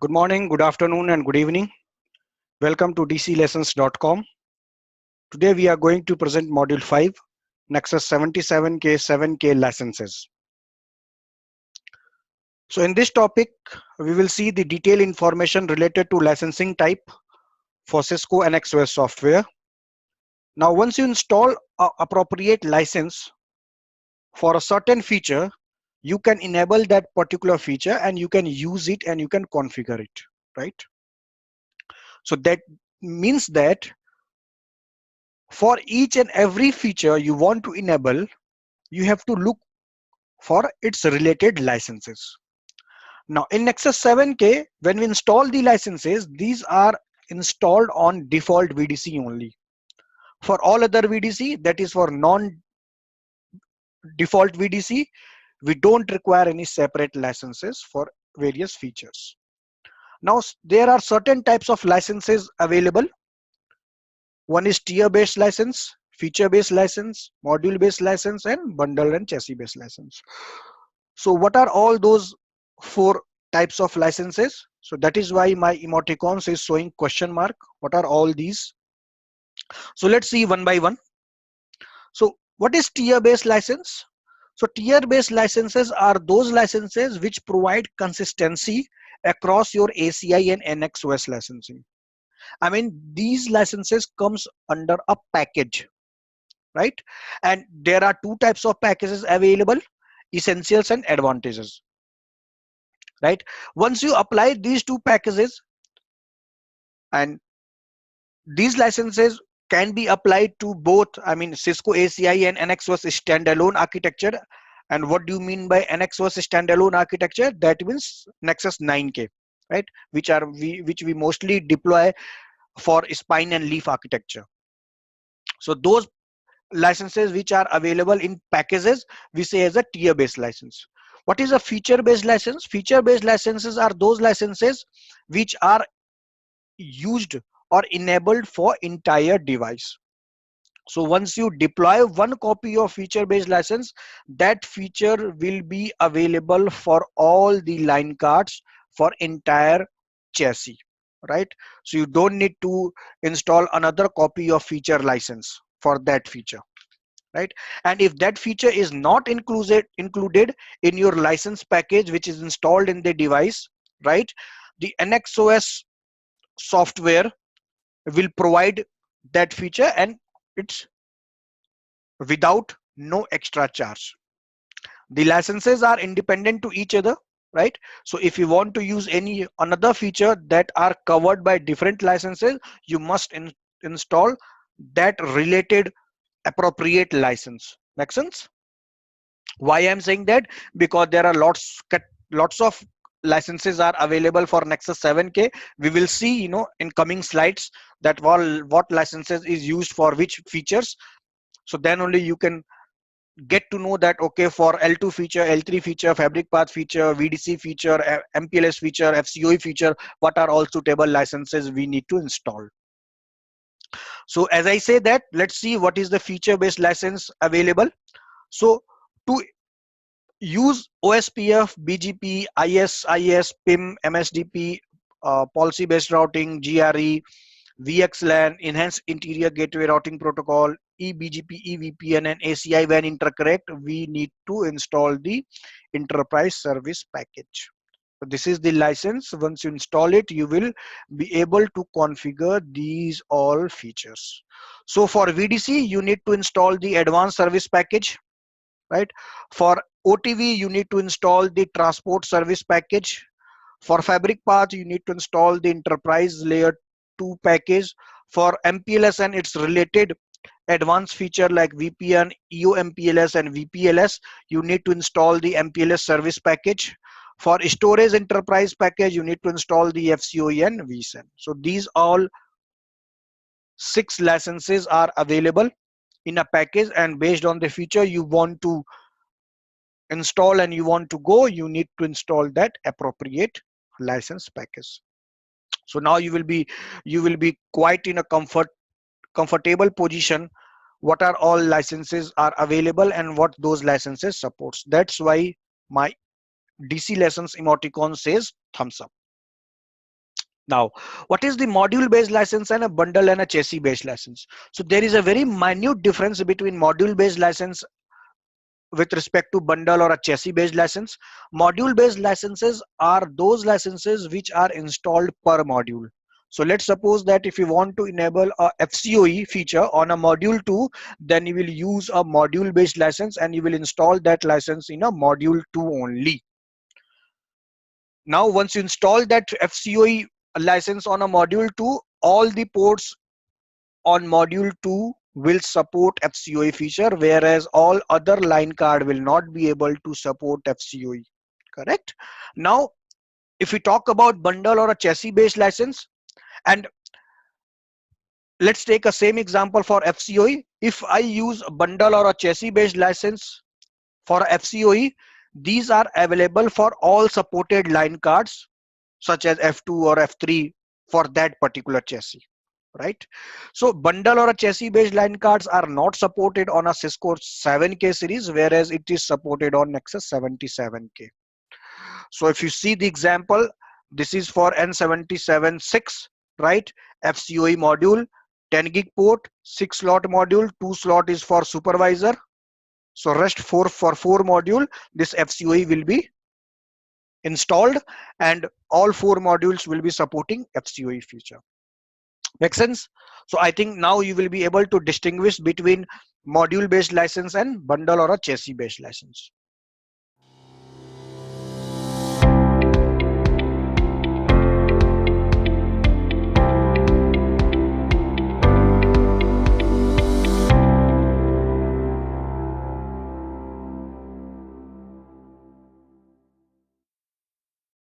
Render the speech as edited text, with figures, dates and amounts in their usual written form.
Good morning, good afternoon, and good evening. Welcome to dclessons.com. Today we are going to present Module 5, Nexus 77K 7K licenses. So in this topic, we will see the detailed information related to licensing type for Cisco NXOS software. Now, once you install an appropriate license for a certain feature, you can enable that particular feature and you can use it and you can configure it, right? So that means that for each and every feature you want to enable, you have to look for its related licenses. Now in Nexus 7K, when we install the licenses, these are installed on default VDC only. For all other VDC, that is for non-default VDC, we don't require any separate licenses for various features. Now there are certain types of licenses available. One is tier-based license, feature-based license, module-based license, and bundle and chassis-based license. So what are all those four types of licenses? So that is why my emoticons is showing question mark. What are all these? So let's see one by one. So what is tier-based license? So tier-based licenses are those licenses which provide consistency across your ACI and NXOS licensing. I mean, these licenses comes under a package, right? And there are two types of packages available: essentials and advantages, right? Once you apply these two packages, and these licenses can be applied to both, I mean, Cisco ACI and NXOS standalone architecture. And what do you mean by NXOS standalone architecture? That means Nexus 9K, right? Which we mostly deploy for spine and leaf architecture. So those licenses which are available in packages, we say as a tier based license. What is a feature based license? Feature based licenses are those licenses which are used or enabled for entire device. So once you deploy one copy of feature based license, that feature will be available for all the line cards for entire chassis, right? So you don't need to install another copy of feature license for that feature, right? And if that feature is not included in your license package which is installed in the device, right, the NXOS software will provide that feature, and it's without no extra charge. The licenses are independent to each other, right? So if you want to use any another feature that are covered by different licenses, you must install that related appropriate license. Make sense? Why I'm saying that? Because there are lots of licenses are available for Nexus 7K. We will see, in coming slides, that what licenses is used for which features. So then only you can get to know that, okay, for L2 feature, L3 feature, fabric path feature, VDC feature, MPLS feature, FCOE feature, what are all suitable licenses we need to install. So as I say that, let's see what is the feature based license available. So to use OSPF, BGP, IS, PIM, MSDP, policy based routing, GRE, VXLAN, enhanced interior gateway routing protocol, eBGP, eVPN, and ACI WAN interconnect, we need to install the enterprise service package. So this is the license. Once you install it, you will be able to configure these all features. So for VDC, you need to install the advanced service package, right? For OTV, you need to install the transport service package. For fabric path, you need to install the enterprise layer 2 package. For MPLS and its related advanced feature like VPN, EOMPLS, and VPLS, you need to install the MPLS service package. For storage enterprise package, you need to install the FCOE and vSAN. So these all 6 licenses are available in a package, and based on the feature you want to install and you want to go, you need to install that appropriate license package. So now you will be quite in a comfortable position what are all licenses are available and what those licenses supports. That's why my DC lessons emoticon says thumbs up. Now, what is the module based license and a bundle and a chassis based license? So there is a very minute difference between module based license with respect to bundle or a chassis based license. Module based licenses are those licenses which are installed per module. So let's suppose that if you want to enable a FCOE feature on a module 2, then you will use a module based license and you will install that license in a module 2 only. Now once you install that FCOE license on a module 2, all the ports on module 2 will support FCOE feature, whereas all other line card will not be able to support FCOE. Correct? Now, if we talk about bundle or a chassis based license, and let's take a same example for FCOE. If I use a bundle or a chassis based license for FCOE, these are available for all supported line cards such as F2 or F3 for that particular chassis. Right? So bundle or a chassis based line cards are not supported on a Cisco 7K series, whereas it is supported on Nexus 77K. So if you see the example, this is for N77.6, right? FCOE module, 10 gig port, 6 slot module, 2 slot is for supervisor. So rest 4 for 4 module, this FCOE will be installed and all 4 modules will be supporting FCOE feature. Make sense? So I think now you will be able to distinguish between module based license and bundle or a chassis based license.